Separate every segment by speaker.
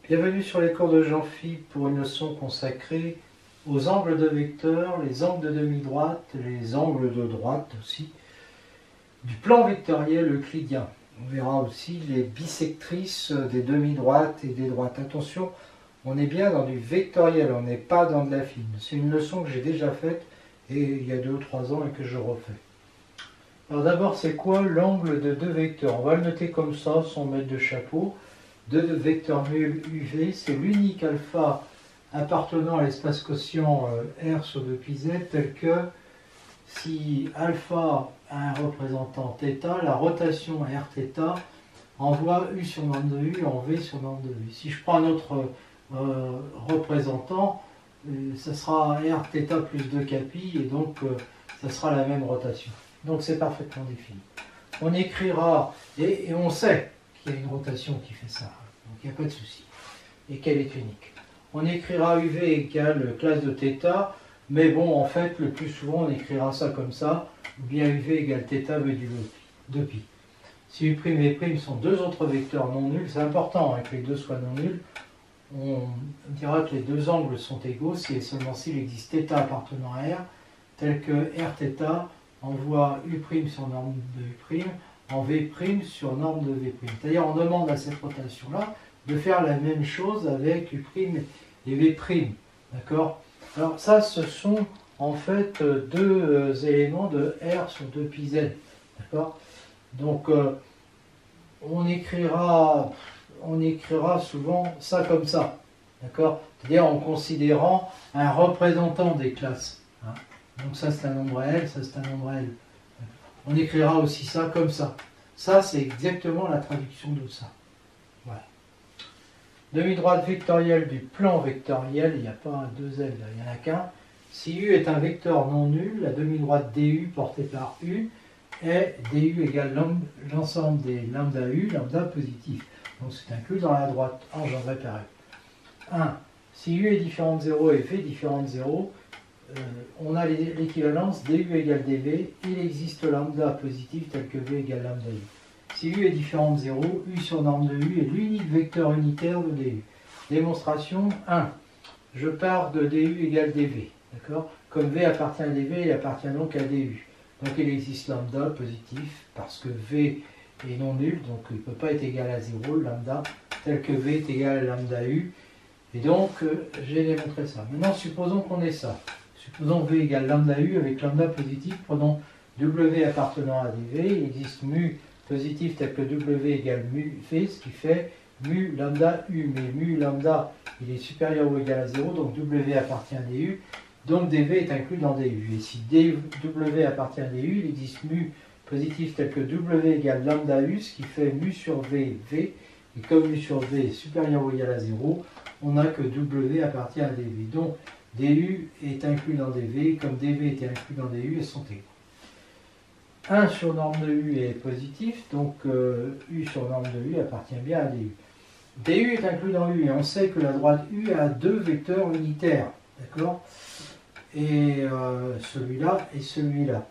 Speaker 1: Bienvenue sur les cours de Jean-Phi pour une leçon consacrée aux angles de vecteurs, les angles de demi-droite, les angles de droite aussi, du plan vectoriel euclidien. On verra aussi les bisectrices des demi-droites et des droites. Attention, on est bien dans du vectoriel, on n'est pas dans de la fine. C'est une leçon que j'ai déjà faite et il y a 2 ou 3 ans et que je refais. Alors d'abord, c'est quoi l'angle de deux vecteurs? On va le noter comme ça, sans mettre de chapeau. Deux vecteurs nuls UV, c'est l'unique alpha appartenant à l'espace quotient R sur 2 pi z, tel que si alpha a un représentant θ, la rotation Rθ envoie U sur norme de U en V sur norme de U. Si je prends un autre représentant, ça sera Rθ plus 2 capi, et donc ça sera la même rotation. Donc c'est parfaitement défini. On écrira, et on sait qu'il y a une rotation qui fait ça, donc il n'y a pas de souci, et qu'elle est unique. On écrira UV égale classe de θ, mais bon, en fait, le plus souvent, on écrira ça comme ça, ou bien UV égale θ modulo 2pi. Si U' et V' sont deux autres vecteurs non nuls, c'est important que les deux soient non nuls, on dira que les deux angles sont égaux si et seulement s'il existe θ appartenant à R, tel que Rθ envoie U' sur norme de U' en V' sur norme de V'. C'est-à-dire on demande à cette rotation-là de faire la même chose avec U' et V'. D'accord? Alors ça, ce sont en fait deux éléments de R sur 2 pi z. D'accord? Donc on écrira souvent ça comme ça. D'accord? C'est-à-dire en considérant un représentant des classes. Hein. Donc ça c'est un nombre L, ça c'est un nombre L. On écrira aussi ça comme ça. Ça c'est exactement la traduction de ça. Voilà. Demi-droite vectorielle du plan vectoriel, il n'y a pas un 2L, il n'y en a qu'un. Si U est un vecteur non nul, la demi-droite DU portée par U est DU égale l'ensemble des lambda U, lambda positif. Donc c'est inclus dans la droite engendrée par U. 1. Si U est différent de 0 et V différent de 0, on a l'équivalence du égale dv, il existe lambda positif tel que v égale lambda u. Si u est différent de 0, u sur norme de u est l'unique vecteur unitaire de du. Démonstration 1. Je pars de du égale dv. D'accord? Comme v appartient à dv, il appartient donc à du. Donc il existe lambda positif parce que v est non nul, donc il ne peut pas être égal à 0, lambda, tel que v est égal à lambda u. Et donc j'ai démontré ça. Maintenant supposons qu'on ait ça. Supposons V égale lambda U avec lambda positif, prenons W appartenant à dV, il existe mu positif tel que W égale mu V, ce qui fait mu lambda U, mais mu lambda il est supérieur ou égal à 0, donc W appartient à DU, donc dV est inclus dans DU. Et si W appartient à DU, il existe mu positif tel que W égale lambda U, ce qui fait mu sur V, V, et comme mu sur V est supérieur ou égal à 0, on a que W appartient à dV. Donc du est inclus dans dv, comme dv était inclus dans du, elles sont égales. 1 sur norme de u est positif, donc u sur norme de u appartient bien à du. Du est inclus dans u, et on sait que la droite u a deux vecteurs unitaires, d'accord? Et celui-là et celui-là.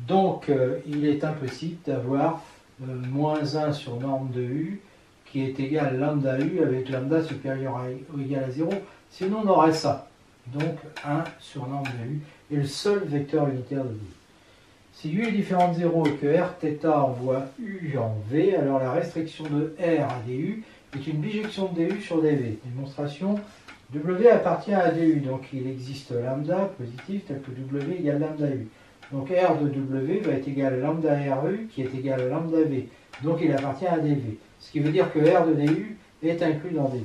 Speaker 1: Donc il est impossible d'avoir moins 1 sur norme de u qui est égal à lambda u avec lambda supérieur ou égal à 0, sinon on aurait ça. Donc 1 sur norme de U est le seul vecteur unitaire de U. Si U est différent de 0 et que Rθ envoie U en V, alors la restriction de R à DU est une bijection de DU sur dV. Démonstration, W appartient à DU, donc il existe lambda positif tel que W égale lambda U. Donc R de W va être égal à lambda RU qui est égal à lambda V. Donc il appartient à dV. Ce qui veut dire que R de DU est inclus dans dV.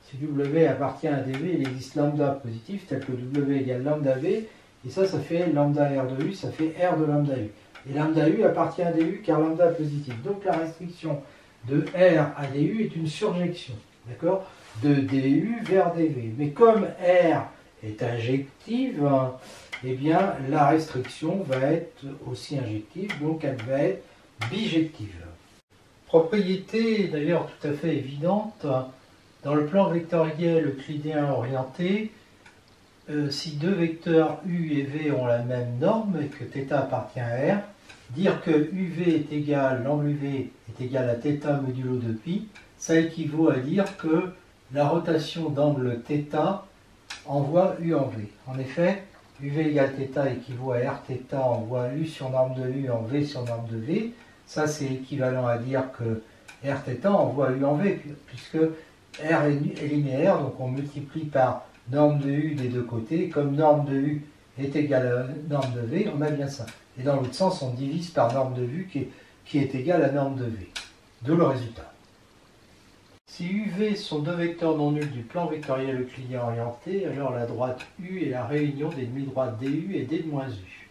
Speaker 1: Si W appartient à dV, il existe lambda positif tel que W égale lambda V, et ça fait lambda R de U, ça fait R de lambda U. Et lambda U appartient à DU car lambda positif. Donc la restriction de R à DU est une surjection, d'accord, de DU vers dV. Mais comme R est injective, eh bien la restriction va être aussi injective, donc elle va être bijective. Propriété d'ailleurs tout à fait évidente. Dans le plan vectoriel euclidien orienté, si deux vecteurs U et V ont la même norme et que θ appartient à R, dire que UV est égal, l'angle UV est égal à θ modulo 2pi, ça équivaut à dire que la rotation d'angle θ envoie U en V. En effet, UV égale θ équivaut à Rθ envoie U sur norme de U en V sur norme de V. Ça, c'est équivalent à dire que Rθ envoie U en V, puisque R est linéaire, donc on multiplie par norme de U des deux côtés. Comme norme de U est égale à norme de V, on a bien ça. Et dans l'autre sens, on divise par norme de U qui est égale à norme de V. D'où le résultat. Si UV sont deux vecteurs non nuls du plan vectoriel euclidien orienté, alors la droite U est la réunion des demi-droites DU et D de moins U.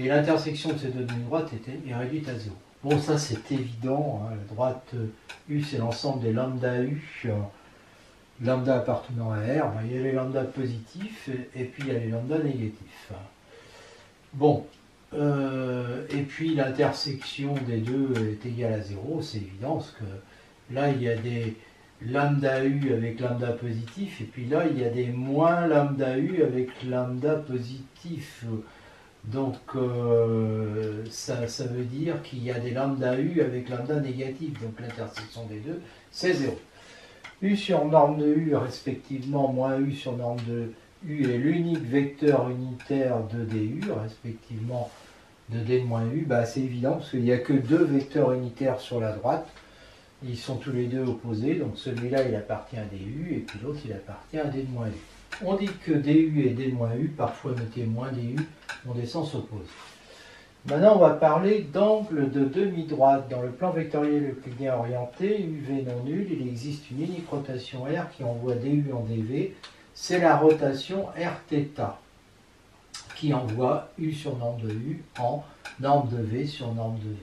Speaker 1: Et l'intersection de ces deux demi-droites est réduite à 0. Bon, ça c'est évident, hein. La droite U c'est l'ensemble des lambda U, lambda appartenant à R. Ben, il y a les lambda positifs et puis il y a les lambda négatifs. Bon, et puis l'intersection des deux est égale à 0, c'est évident, parce que là il y a des lambda U avec lambda positif, et puis là il y a des moins lambda U avec lambda positif. Donc ça veut dire qu'il y a des lambda U avec lambda négatif, donc l'intersection des deux, c'est 0. U sur norme de U respectivement moins U sur norme de U est l'unique vecteur unitaire de DU, respectivement de D de moins U. Bah, c'est évident parce qu'il n'y a que deux vecteurs unitaires sur la droite. Ils sont tous les deux opposés, donc celui-là il appartient à DU et puis l'autre il appartient à D de moins U. On dit que DU et D de moins U, parfois noté moins DU, ont des sens opposés. Maintenant on va parler d'angle de demi-droite. Dans le plan vectoriel euclidien orienté, UV non nul, il existe une unique rotation R qui envoie DU en DV. C'est la rotation Rθ qui envoie U sur norme de U en norme de V sur norme de V.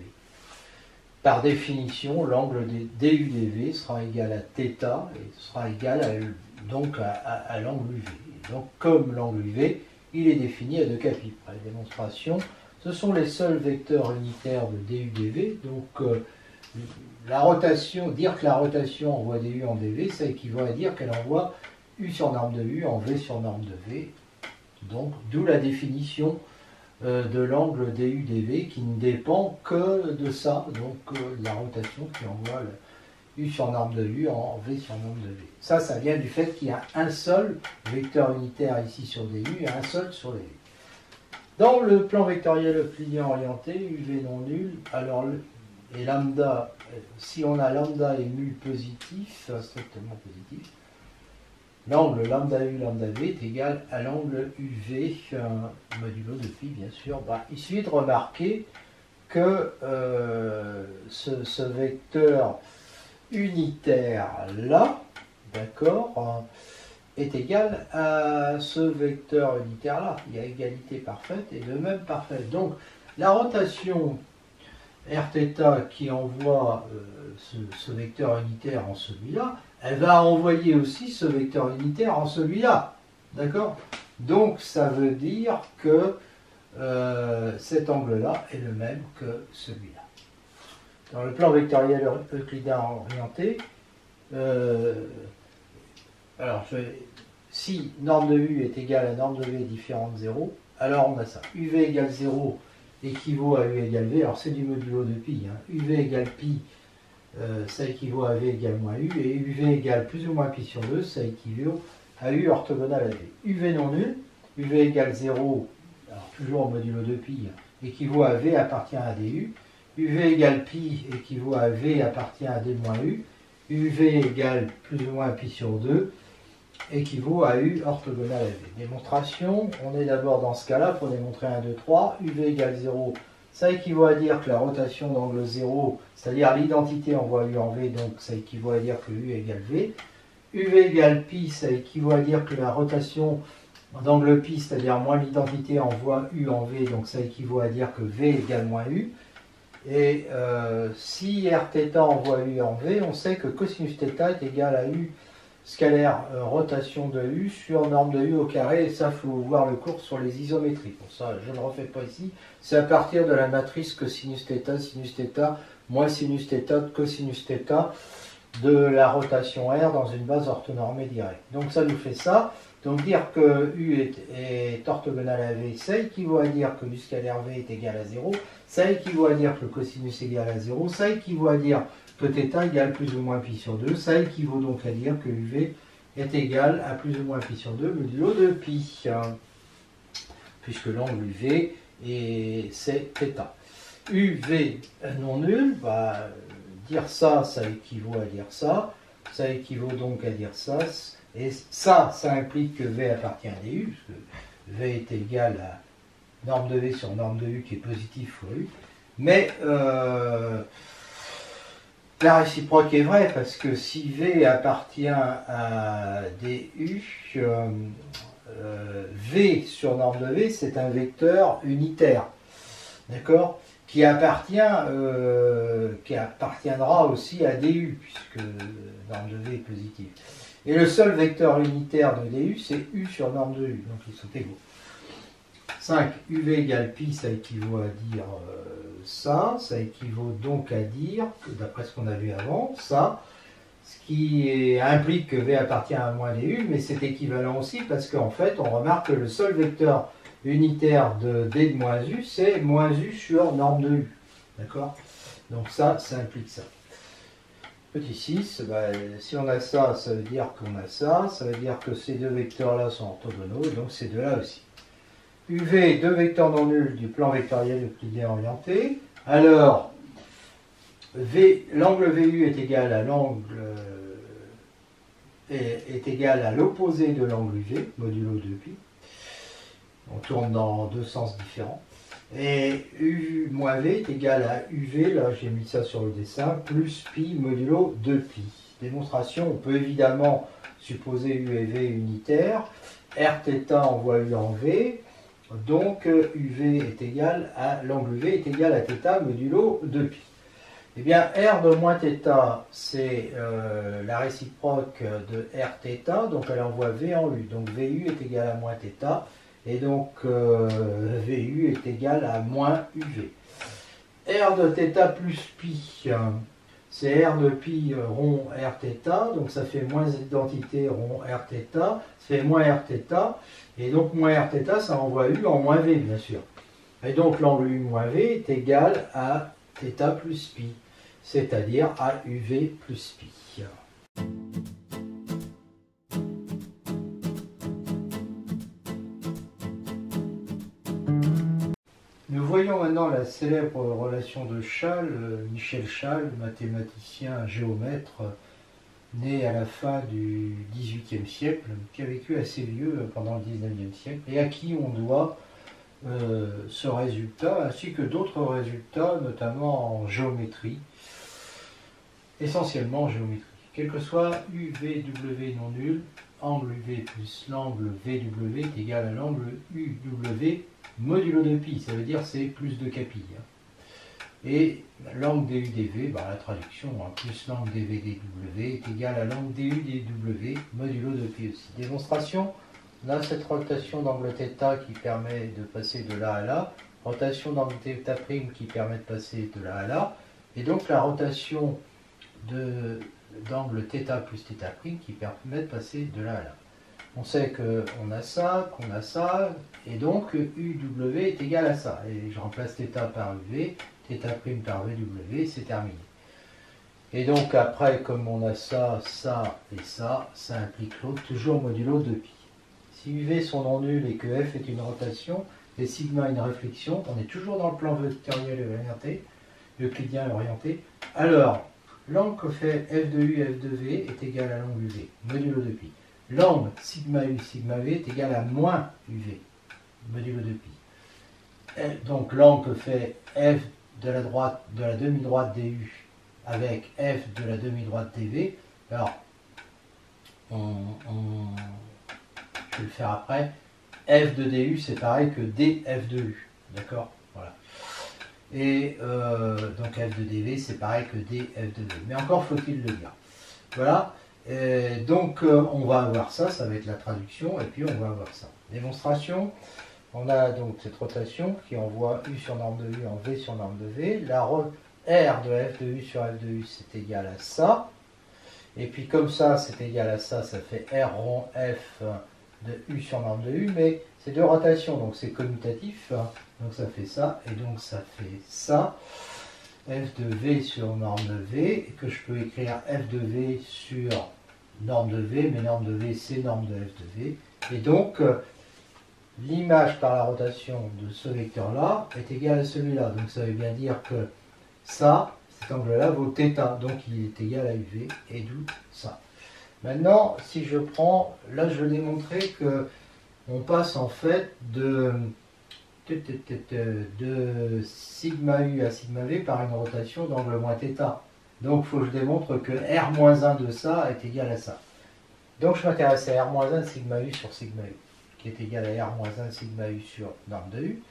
Speaker 1: Par définition, l'angle DU-DV sera égal à θ et sera égal à l'angle UV. Donc, comme l'angle UV, il est défini à 2 capi près. Démonstration, ce sont les seuls vecteurs unitaires de DU-DV. Donc, la rotation, dire que la rotation envoie DU en DV, ça équivaut à dire qu'elle envoie U sur norme de U en V sur norme de V. Donc, d'où la définition de l'angle DU-DV qui ne dépend que de ça, donc la rotation qui envoie U sur norme de U en V sur norme de V. Ça vient du fait qu'il y a un seul vecteur unitaire ici sur DU et un seul sur DV. Dans le plan vectoriel euclidien orienté, UV non nul, alors et lambda, si on a lambda et mu positif, strictement positif, l'angle lambda U lambda V est égal à l'angle UV modulo de pi, bien sûr. Bah, il suffit de remarquer que ce vecteur unitaire là, d'accord, est égal à ce vecteur unitaire là. Il y a égalité parfaite et de même parfaite. Donc la rotation Rθ qui envoie ce vecteur unitaire en celui-là, elle va envoyer aussi ce vecteur unitaire en celui-là. D'accord? Donc ça veut dire que cet angle-là est le même que celui-là. Dans le plan vectoriel euclidien orienté, si norme de U est égale à norme de V différente de 0, alors on a ça. UV égale 0 équivaut à U égale V, alors c'est du modulo de pi. Hein. UV égale pi, ça équivaut à V égale moins U, et UV égale plus ou moins pi sur 2, ça équivaut à U orthogonal à V. UV non nul, UV égale 0, alors toujours au modulo de pi, hein, équivaut à V appartient à DU. UV égale pi équivaut à V appartient à D moins U. UV égale plus ou moins pi sur 2 équivaut à U orthogonal à V. Démonstration, on est d'abord dans ce cas-là pour démontrer 1, 2, 3. UV égale 0, ça équivaut à dire que la rotation d'angle 0, c'est-à-dire l'identité envoie U en V, donc ça équivaut à dire que U égale V. UV égale pi, ça équivaut à dire que la rotation d'angle pi, c'est-à-dire moins l'identité envoie U en V, donc ça équivaut à dire que V égale moins U. Et si Rθ envoie U en V, on sait que cosinus θ est égal à U scalaire rotation de U sur norme de U au carré, et ça, il faut voir le cours sur les isométries. Pour ça, je ne le refais pas ici. C'est à partir de la matrice cosinus θ, moins sinus θ, cosinus θ de la rotation R dans une base orthonormée directe. Donc ça nous fait ça. Donc dire que U est orthogonal à V, ça équivaut à dire que U scalaire V est égal à 0, ça équivaut à dire que le cosinus est égal à 0, ça équivaut à dire que θ égale plus ou moins pi sur 2. Ça équivaut donc à dire que UV est égal à plus ou moins pi sur 2 modulo de pi, puisque l'angle UV c'est θ. UV non nul, bah, dire ça, ça équivaut à dire ça équivaut donc à dire ça, et ça implique que V appartient à DU, parce que V est égal à norme de V sur norme de U qui est positive fois U, mais la réciproque est vraie, parce que si V appartient à DU, V sur norme de V, c'est un vecteur unitaire, d'accord, qui appartiendra aussi à DU, puisque norme de V est positive. Et le seul vecteur unitaire de DU, c'est U sur norme de U, donc ils sont égaux. 5, UV égale pi, ça équivaut à dire ça équivaut donc à dire, d'après ce qu'on a vu avant, ça, ce qui implique que V appartient à moins DU, mais c'est équivalent aussi parce qu'en fait, on remarque que le seul vecteur unitaire de D de moins U, c'est moins U sur norme de U. D'accord? Donc ça implique ça. Petit 6, bah, si on a ça, ça veut dire qu'on a ça veut dire que ces deux vecteurs-là sont orthogonaux, donc ces deux-là aussi. UV, deux vecteurs non nuls du plan vectoriel euclidien orienté. Alors, l'angle VU est égal à l'opposé de l'angle UV, modulo 2pi. On tourne dans deux sens différents. Et U moins V est égal à UV, là j'ai mis ça sur le dessin, plus pi modulo 2pi. Démonstration, on peut évidemment supposer U et V unitaires. Rθ envoie U en V. Donc UV est égal à l'angle UV est égal à θ modulo 2pi. Eh bien, R de moins θ, c'est la réciproque de Rθ, donc elle envoie V en U. Donc VU est égal à moins θ, et donc VU est égal à moins UV. R de θ plus pi, c'est R de pi rond Rθ, donc ça fait moins identité rond Rθ, ça fait moins Rθ, et donc moins Rθ, ça envoie U en moins V, bien sûr. Et donc l'angle U moins V est égal à θ plus pi, c'est-à-dire à UV plus pi. Nous voyons maintenant la célèbre relation de Schall, Michel Schall, mathématicien géomètre, né à la fin du XVIIIe siècle, qui a vécu assez vieux pendant le XIXe siècle, et à qui on doit ce résultat, ainsi que d'autres résultats, notamment en géométrie, essentiellement en géométrie. Quel que soit UVW non nul, angle UV plus l'angle VW est égal à l'angle UW modulo de pi, ça veut dire c'est plus de pi. Et l'angle DU-DV, bah, la traduction, plus l'angle DV-DW est égal à l'angle DU-DW modulo de pi aussi. Démonstration, on a cette rotation d'angle θ qui permet de passer de là à là, rotation d'angle θ' qui permet de passer de là à là, et donc la rotation d'angle θ plus θ' qui permet de passer de là à là. On sait qu'on a ça, qu'on a ça, et donc UW est égal à ça. Et je remplace θ par UV, θ' par VW, c'est terminé. Et donc après, comme on a ça, ça et ça implique l'autre, toujours modulo 2pi. Si UV sont non nuls et que F est une rotation, et sigma une réflexion, on est toujours dans le plan vectoriel orienté, euclidien orienté, alors l'angle que fait F de U, F de V est égal à l'angle UV, modulo 2pi. L'angle sigma U, sigma V est égal à moins UV, modulo 2pi. Donc l'angle que fait F de la demi-droite DU avec F de la demi-droite DV, alors je vais le faire après, F de DU c'est pareil que DF de U, d'accord, voilà. Et donc F de DV c'est pareil que DF de V, mais encore faut-il le dire. Voilà. Donc on va avoir ça va être la traduction, et puis on va avoir ça. Démonstration, on a donc cette rotation qui envoie U sur norme de U en V sur norme de V. La R de F de U sur F de U c'est égal à ça. Et puis comme ça c'est égal à ça, ça fait R rond F de U sur norme de U, mais c'est deux rotations, donc c'est commutatif. Donc ça fait ça, et donc ça fait ça. f de v sur norme de v, et que je peux écrire f de v sur norme de v, mais norme de v c'est norme de f de v. Et donc, l'image par la rotation de ce vecteur-là est égale à celui-là. Donc ça veut bien dire que ça, cet angle-là vaut θ, donc il est égal à UV, et d'où ça. Maintenant, si je prends, là je vais démontrer que on passe en fait de sigma U à sigma V par une rotation d'angle moins θ. Donc il faut que je démontre que R-1 de ça est égal à ça. Donc je m'intéresse à R-1 de sigma U sur sigma U, qui est égal à R-1 sigma U sur norme de U,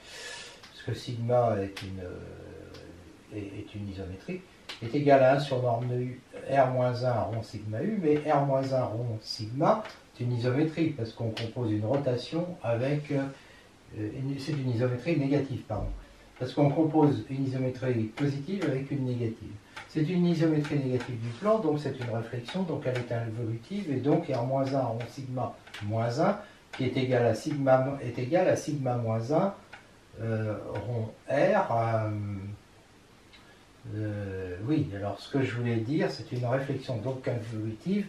Speaker 1: parce que sigma est une isométrie, est égal à 1 sur norme de U, R-1 rond sigma U, mais R-1 rond sigma, c'est une isométrie, parce qu'on compose une rotation avec... c'est une isométrie négative, pardon. Parce qu'on compose une isométrie positive avec une négative. C'est une isométrie négative du plan, donc c'est une réflexion, donc elle est involutive, et donc R-1 rond sigma moins 1, qui est égal à sigma, moins 1 rond R. Oui, alors ce que je voulais dire, c'est une réflexion donc involutive,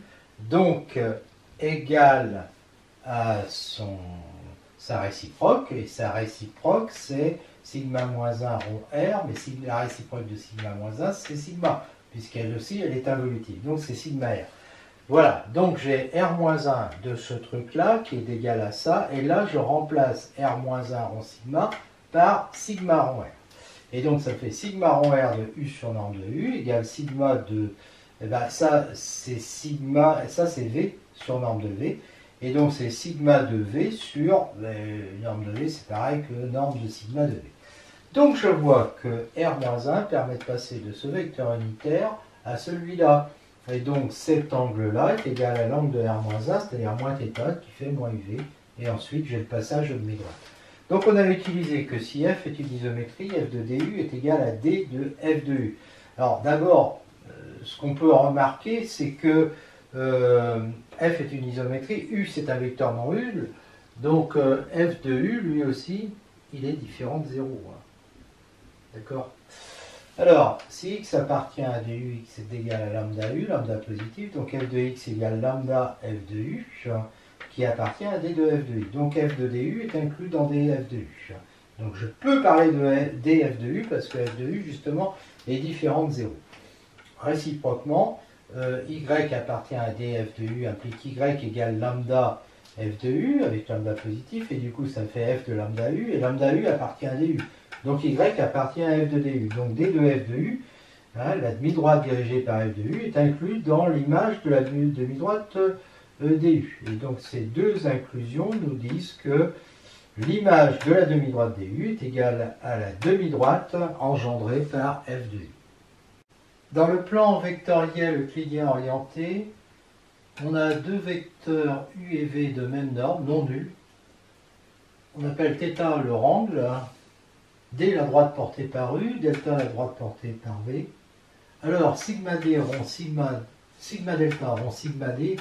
Speaker 1: donc égale à sa réciproque, et sa réciproque c'est sigma moins 1 rond R, mais la réciproque de sigma moins 1 c'est sigma, puisqu'elle aussi elle est involutive, donc c'est sigma R. Voilà, donc j'ai R-1 de ce truc-là qui est égal à ça, et là je remplace R-1 rond sigma par sigma rond R. Et donc ça fait sigma rond R de U sur norme de U égale sigma de... Eh ben ça c'est sigma, ça c'est V sur norme de V, et donc c'est sigma de V sur norme de V, c'est pareil que norme de sigma de V. Donc je vois que R-1 permet de passer de ce vecteur unitaire à celui-là. Et donc cet angle-là est égal à l'angle de R-1, c'est-à-dire moins θ, qui fait moins UV. Et ensuite j'ai le passage de mes droites. Donc on a utilisé que si f est une isométrie, f de du est égal à d de f de u. Alors d'abord, ce qu'on peut remarquer, c'est que f est une isométrie, u c'est un vecteur non nul, donc f de u, lui aussi, il est différent de 0. Hein. D'accord ? Alors, si x appartient à du, x est égal à lambda u, lambda positif, donc f de x égale lambda f de u, qui appartient à d de f de u. Donc f de du est inclus dans df de u. Donc je peux parler de df de u parce que f de u, justement, est différent de 0. Réciproquement, y appartient à df de u implique y égale lambda f de u, avec lambda positif, et du coup ça fait f de lambda u, et lambda u appartient à du. Donc y appartient à f de du. Donc d de f de u, hein, la demi-droite dirigée par f de u, est inclue dans l'image de la demi-droite du. Et donc ces deux inclusions nous disent que l'image de la demi-droite du est égale à la demi-droite engendrée par f de u. Dans le plan vectoriel euclidien orienté, on a deux vecteurs u et v de même norme, non nuls. On appelle θ leur angle, d la droite portée par u, delta la droite portée par v. Alors sigma d rond sigma delta rond sigma d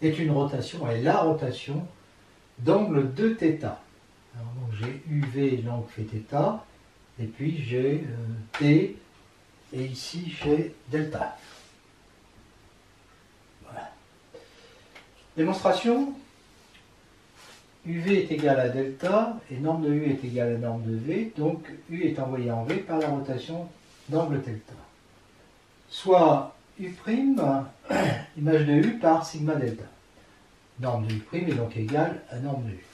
Speaker 1: est une rotation, et la rotation d'angle de θ. Alors donc j'ai uv, l'angle fait θ, et puis j'ai t, et ici j'ai delta. Voilà. Démonstration. UV est égal à delta, et norme de U est égal à norme de V, donc U est envoyé en V par la rotation d'angle delta. Soit U', image de U par sigma delta. Norme de U' est donc égale à norme de U.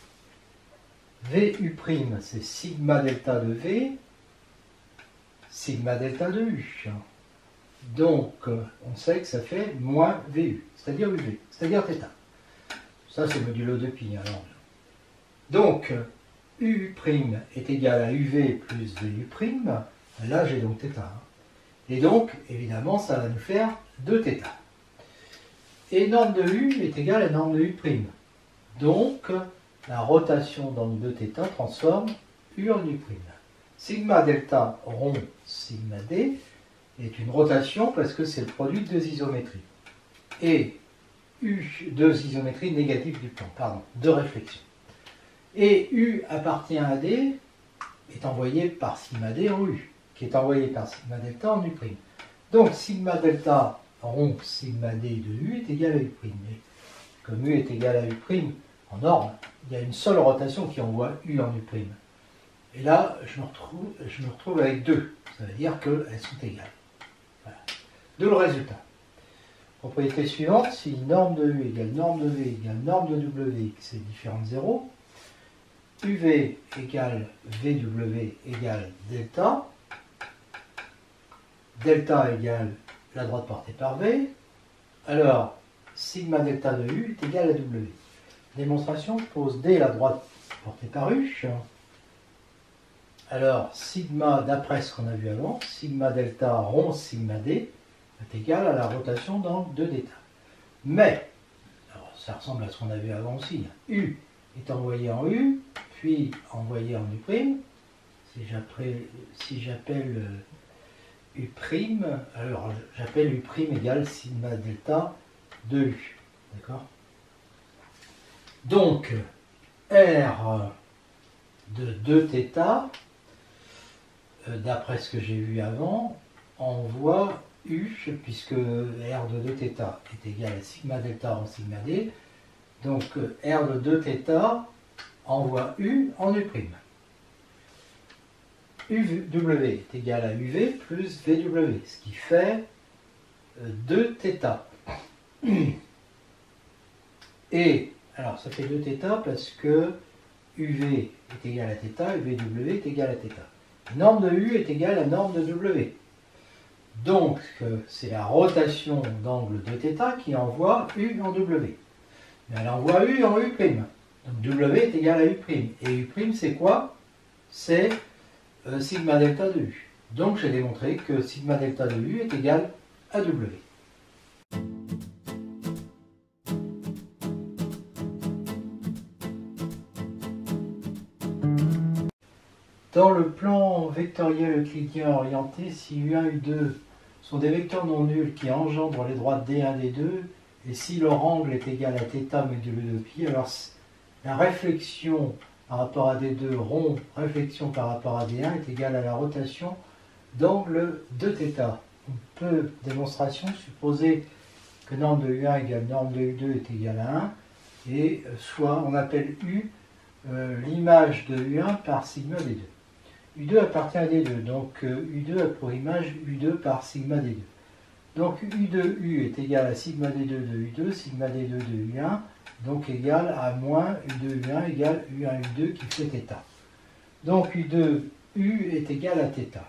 Speaker 1: VU', c'est sigma delta de V, sigma delta de U. Donc, on sait que ça fait moins VU, c'est-à-dire UV, c'est-à-dire θ. Ça, c'est modulo de pi. Alors. Donc, UU' est égal à UV plus VU'. Là, j'ai donc θ. Et donc, évidemment, ça va nous faire 2θ. Et norme de U est égale à norme de U'. Donc, la rotation d'angle de θ transforme U en U'. Sigma delta rond sigma d est une rotation parce que c'est le produit de deux isométries. Et U, deux isométries négatives du plan, pardon, deux réflexions. Et U appartient à D est envoyé par sigma d en U. qui est envoyé par sigma delta en U'. Donc sigma delta rond sigma d de U est égal à U'. Mais comme U est égal à U' en norme, il y a une seule rotation qui envoie U en U'. Et là, je me retrouve avec 2. Ça veut dire qu'elles sont égales. Voilà. D'où le résultat. Propriété suivante, si norme de U égale norme de V égale norme de W, c'est différent de 0, UV égale VW égale delta, delta égale la droite portée par V, alors sigma delta de U est égal à W. Démonstration, je pose D la droite portée par U. Alors sigma, d'après ce qu'on a vu avant, sigma delta rond sigma D est égal à la rotation d'angle de θ. Mais, alors ça ressemble à ce qu'on a vu avant aussi, U est envoyé en U, puis envoyé en U'. Si j'appelle U', alors j'appelle U' égale sigma delta de U. D'accord? Donc, R de 2θ, d'après ce que j'ai vu avant, envoie U, puisque R de 2θ est égal à sigma delta en sigma D, donc R de 2θ envoie U en U'. UW est égal à UV plus VW, ce qui fait 2θ. Et, alors ça fait 2θ parce que UV est égal à θ, UVW est égal à θ. Norme de U est égale à norme de W. Donc, c'est la rotation d'angle de θ qui envoie U en W. Mais elle envoie U en U'. Donc W est égal à U'. Et U', c'est quoi? C'est sigma delta de U. Donc, j'ai démontré que sigma delta de U est égal à W. Dans le plan vectoriel euclidien orienté, si U1 et U2 sont des vecteurs non nuls qui engendrent les droites D1, D2, et si leur angle est égal à θ modulo de π, alors la réflexion par rapport à D2 rond réflexion par rapport à D1 est égale à la rotation d'angle de θ. On peut, démonstration, supposer que norme de U1 égale norme de U2 est égale à 1, et soit on appelle U l'image de U1 par sigma D2. U2 appartient à D2, donc U2 a pour image U2 par sigma D2. Donc U de U est égal à sigma D2 de U2, sigma D2 de U1, donc égal à moins U de U1 égale U1 U2 qui fait θ. Donc U de U est égal à θ.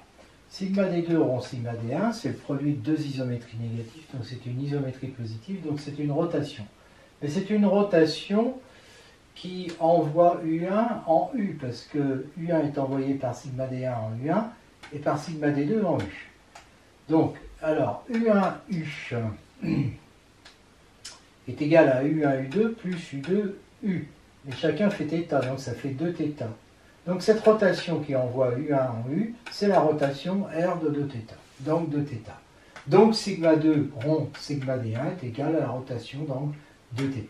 Speaker 1: Sigma D2 rond sigma D1, c'est le produit de deux isométries négatives, donc c'est une isométrie positive, donc c'est une rotation. Mais c'est une rotation qui envoie U1 en U, parce que U1 est envoyé par sigma D1 en U1 et par sigma D2 en U. Donc, alors, U1U est égal à U1U2 plus U2U. Et chacun fait θ, donc ça fait 2θ. Donc cette rotation qui envoie U1 en U, c'est la rotation R de 2θ, donc 2θ. Donc sigma 2 rond sigma D1 est égal à la rotation d'angle 2θ.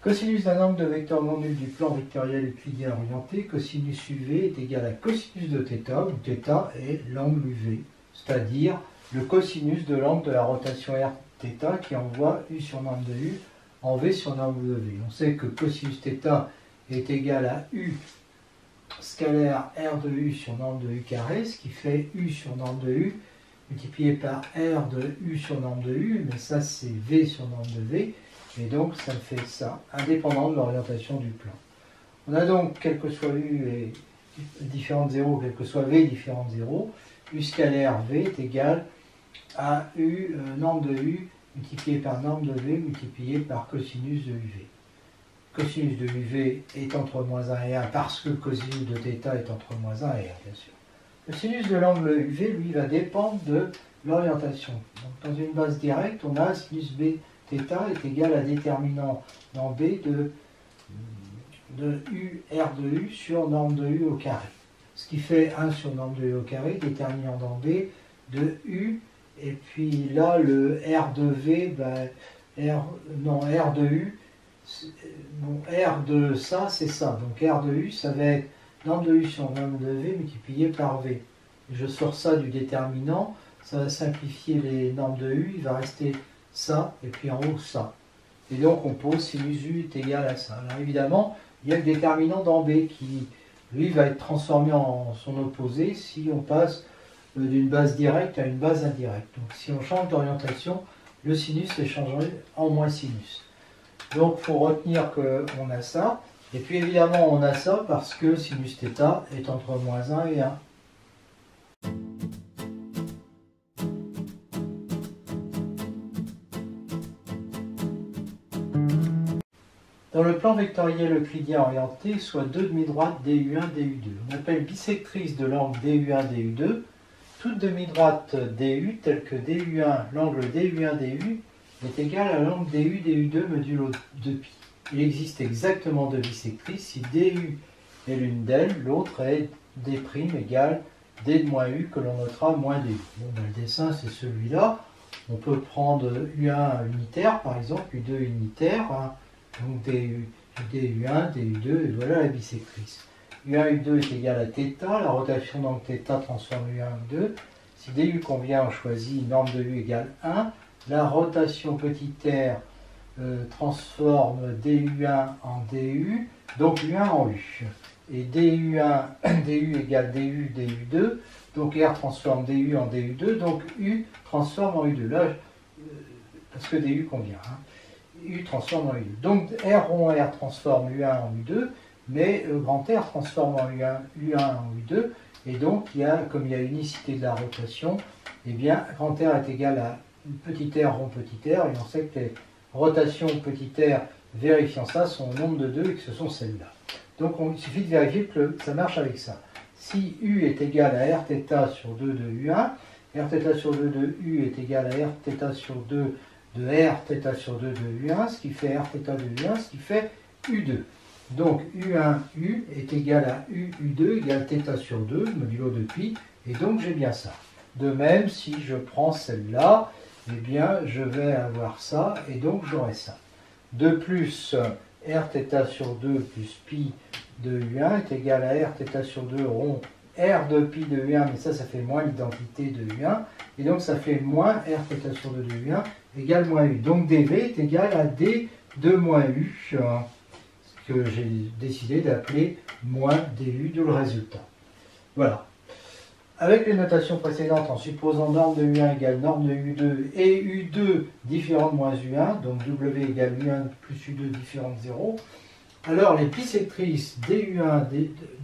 Speaker 1: Cosinus d'un angle de vecteur non nul du plan vectoriel euclidien orienté, cosinus UV est égal à cosinus de θ, où θ est l'angle UV, c'est-à-dire le cosinus de l'angle de la rotation Rθ qui envoie U sur norme de U en V sur norme de V. On sait que cosinus θ est égal à U scalaire R de U sur norme de U carré, ce qui fait U sur norme de U multiplié par R de U sur norme de U, mais ça c'est V sur norme de V, et donc ça me fait ça, indépendant de l'orientation du plan. On a donc, quel que soit U et différent de 0, quel que soit V différent de 0, U scalaire V est égal à U norme de U multiplié par norme de V multiplié par cosinus de UV. Cosinus de UV est entre moins 1 et 1 parce que cosinus de θ est entre moins 1 et 1, bien sûr. Le sinus de l'angle UV, lui, va dépendre de l'orientation. Donc, dans une base directe, on a sinus B θ est égal à déterminant dans B de U R de U sur norme de U au carré. Ce qui fait 1 sur norme de U au carré, déterminant dans B de U, et puis là, le R de V, ben, R de U, bon, R de ça, c'est ça. Donc R de U, ça va être norme de U sur norme de V multiplié par V. je sors ça du déterminant, ça va simplifier les normes de U, il va rester ça, et puis en haut ça. Et donc on pose sinus U est égal à ça. Alors évidemment, il y a le déterminant dans B qui, lui, va être transformé en son opposé si on passe d'une base directe à une base indirecte. Donc si on change d'orientation, le sinus est changé en moins sinus. Donc il faut retenir qu'on a ça. Et puis évidemment on a ça parce que sinus θ est entre moins 1 et 1. Dans le plan vectoriel euclidien orienté, soit deux demi-droites DU1, DU2. On appelle bisectrice de l'angle DU1, DU2 toute demi-droite DU telle que DU1, l'angle DU1, DU est égal à l'angle DU, DU2 modulo 2π. Il existe exactement deux bisectrices si DU est l'une d'elles, l'autre est D' égale D de moins U que l'on notera moins DU. Bon, ben, le dessin c'est celui-là. On peut prendre U1 unitaire par exemple, U2 unitaire. Hein. Donc DU1, DU2, et voilà la bisectrice. U1, U2 est égal à θ, la rotation d'angle θ transforme U1 en U2. Si DU convient, on choisit une norme de U égale 1. La rotation petit r transforme DU1 en DU, donc U1 en U. Et DU1, DU égale DU, DU2, donc R transforme DU en DU2, donc U transforme en U2. Là, parce que DU convient. Hein. U transforme en U2. Donc R rond R transforme U1 en U2, mais grand R transforme en U1 en U2, et donc comme il y a unicité de la rotation, eh bien grand R est égal à petit r rond petit r, et on sait que les rotations petit r vérifiant ça sont au nombre de 2 et que ce sont celles-là. Donc il suffit de vérifier que ça marche avec ça. Si U est égal à Rθ sur 2 de U1, Rθ sur 2 de U est égal à Rθ sur 2 de Rθ sur 2 de U1, ce qui fait Rθ de U1, ce qui fait U2. Donc U1U est égal à U2 égale θ sur 2, modulo de π, et donc j'ai bien ça. De même, si je prends celle-là, eh bien je vais avoir ça, et donc j'aurai ça. De plus, Rθ sur 2 plus π de U1 est égal à Rθ sur 2 rond R de π de U1, mais ça fait moins l'identité de U1, et donc ça fait moins Rθ sur 2 de U1 égale moins U. Donc dV est égal à D de moins U, ce que j'ai décidé d'appeler moins DU, d'où le résultat. Voilà. Avec les notations précédentes, en supposant norme de U1 égale norme de U2 et U2 différent de moins U1, donc W égale U1 plus U2 différent de 0, alors les bisectrices DU1,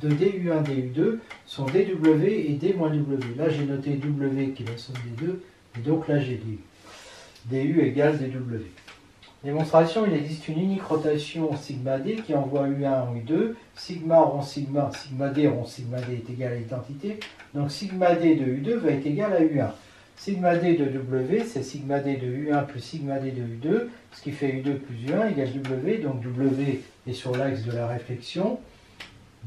Speaker 1: de DU1, DU2 sont DW et D moins W. Là j'ai noté W qui est la somme des deux, et donc là j'ai DU. DU égale DW. Démonstration, il existe une unique rotation sigma D qui envoie U1 en U2, sigma rond sigma, sigma D rond sigma D est égal à l'identité, donc sigma D de U2 va être égal à U1. Sigma D de W, c'est sigma D de U1 plus sigma D de U2, ce qui fait U2 plus U1 égale W, donc W est sur l'axe de la réflexion.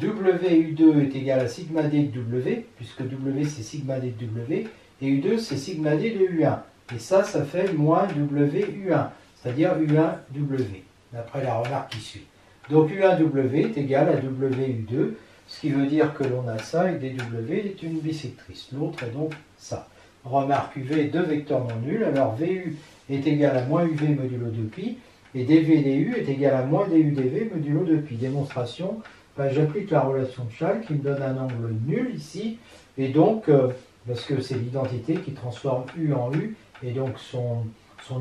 Speaker 1: WU2 est égal à sigma D de W, puisque W c'est sigma D de W, et U2 c'est sigma D de U1. Et ça fait moins WU1, c'est-à-dire U1W, d'après la remarque qui suit. Donc U1W est égal à WU2, ce qui veut dire que l'on a ça, et DW est une bisectrice. L'autre est donc ça. Remarque UV est deux vecteurs non nuls, alors VU est égal à moins UV modulo 2π, et DVDU est égal à moins DUDV modulo 2π. Démonstration, j'applique la relation de Schall qui me donne un angle nul ici, et donc, parce que c'est l'identité qui transforme U en U, et donc son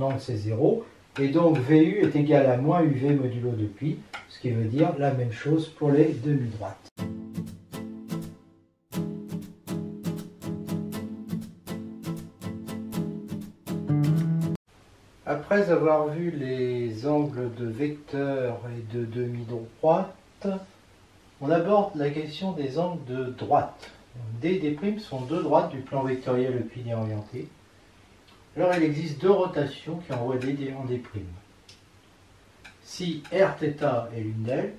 Speaker 1: angle c'est 0, et donc VU est égal à moins UV modulo 2π, ce qui veut dire la même chose pour les demi-droites. Après avoir vu les angles de vecteurs et de demi-droite, on aborde la question des angles de droite. D et D' sont deux droites du plan vectoriel euclidien orienté. Alors il existe deux rotations qui envoient D en D'. Si Rθ est l'une d'elles,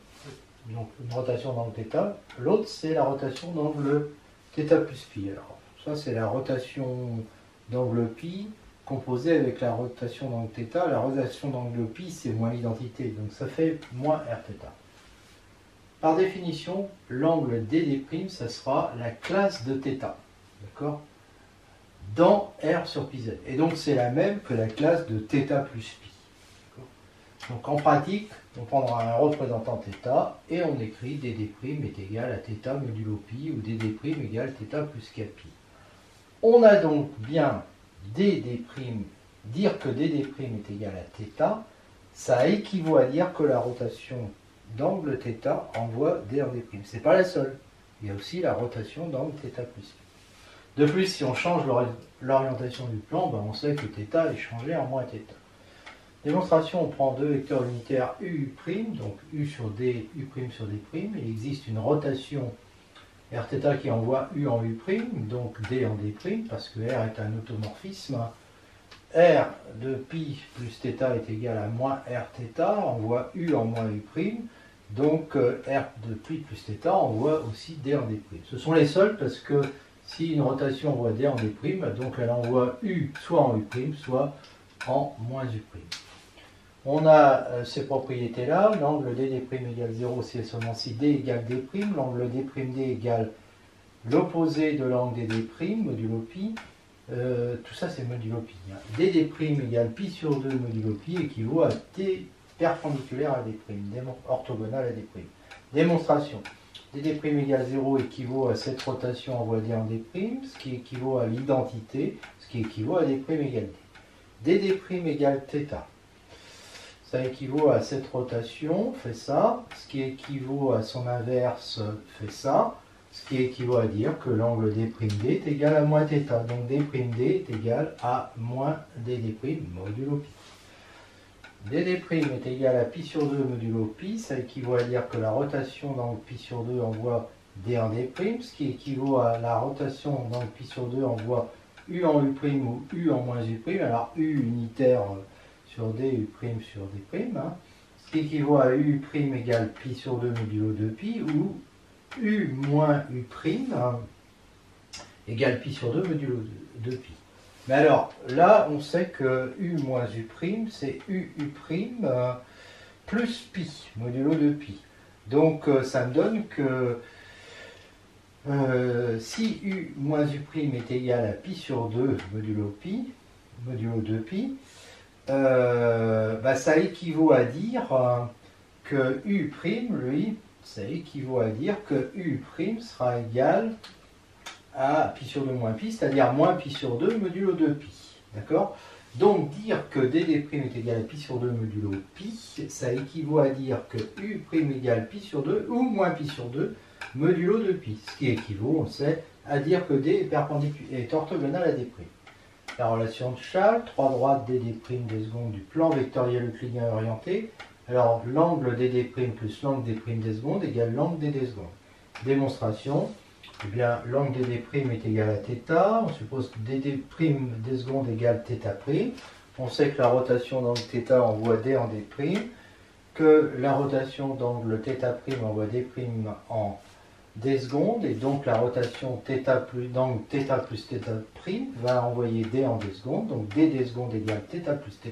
Speaker 1: donc une rotation d'angle θ, l'autre c'est la rotation d'angle θ plus π. Alors ça c'est la rotation d'angle π composée avec la rotation d'angle θ. La rotation d'angle π c'est moins l'identité, donc ça fait moins Rθ. Par définition, l'angle DD', ça sera la classe de θ. d'accord, dans R sur pi z. Et donc c'est la même que la classe de θ plus pi. Donc en pratique, on prendra un représentant θ et on écrit dd' est égal à θ modulo pi ou dd' égale θ plus kpi. On a donc bien dd', dire que dd' est égal à θ, ça équivaut à dire que la rotation d'angle θ envoie d en d'. C'est pas la seule. Il y a aussi la rotation d'angle θ plus pi. De plus, si on change l'orientation du plan, ben on sait que θ est changé en moins θ. Démonstration, on prend deux vecteurs unitaires u, donc u sur d, u' sur d'. Il existe une rotation rθ qui envoie u en u', donc d en d', parce que r est un automorphisme. R de pi plus θ est égal à moins rθ, envoie u en moins u', donc r de pi plus θ envoie aussi d en d'. Ce sont les seuls parce que si une rotation envoie d en d', donc elle envoie u soit en u', soit en moins u'. On a ces propriétés-là, l'angle dd' égale 0 si et seulement si d égale d', l'angle d'd' égale l'opposé de l'angle dd', modulo pi, tout ça c'est modulo pi. Dd' égale pi sur 2 modulo pi équivaut à t perpendiculaire à d', orthogonal à d'. Démonstration. dd' égale 0 équivaut à cette rotation envoie d en d', ce qui équivaut à l'identité, ce qui équivaut à d' égale d. dd' égale θ. Ça équivaut à cette rotation, fait ça, ce qui équivaut à son inverse, fait ça, ce qui équivaut à dire que l'angle d'D' est égal à moins θ. Donc d'D' est égal à moins dd' modulo pi. dd' est égal à pi sur 2 modulo pi, ça équivaut à dire que la rotation d'angle pi sur 2 envoie d en d', ce qui équivaut à la rotation d'angle pi sur 2 envoie u en u' ou u en moins u', alors u unitaire sur d, u' sur d', ce qui équivaut à u' égale pi sur 2 modulo 2pi, ou u moins u' égale pi sur 2 modulo 2pi. Mais alors, là, on sait que u moins u', c'est u' plus pi, modulo 2pi. Donc, ça me donne que si u moins u' est égal à pi sur 2 modulo 2pi, ça équivaut à dire que u', lui, ça équivaut à dire que u' sera égal à pi sur 2 moins pi, c'est-à-dire moins pi sur 2 modulo 2pi. D'accord? Donc dire que dd' est égal à pi sur 2 modulo pi, ça équivaut à dire que u' égale pi sur 2 ou moins pi sur 2 modulo 2pi. Ce qui équivaut, on sait, à dire que d est orthogonal à d'. La relation de Chasles, 3 droites dd' des secondes du plan vectoriel euclidien orienté. Alors l'angle dd' plus l'angle des secondes égale l'angle des secondes. Démonstration, eh bien l'angle dd' est égal à θ, on suppose que dd' des secondes égale θ'. On sait que la rotation d'angle θ envoie d en d', que la rotation d'angle θ' envoie d' en d secondes, et donc la rotation d'angle θ plus θ' va envoyer d en d secondes, donc d secondes égale θ plus θ',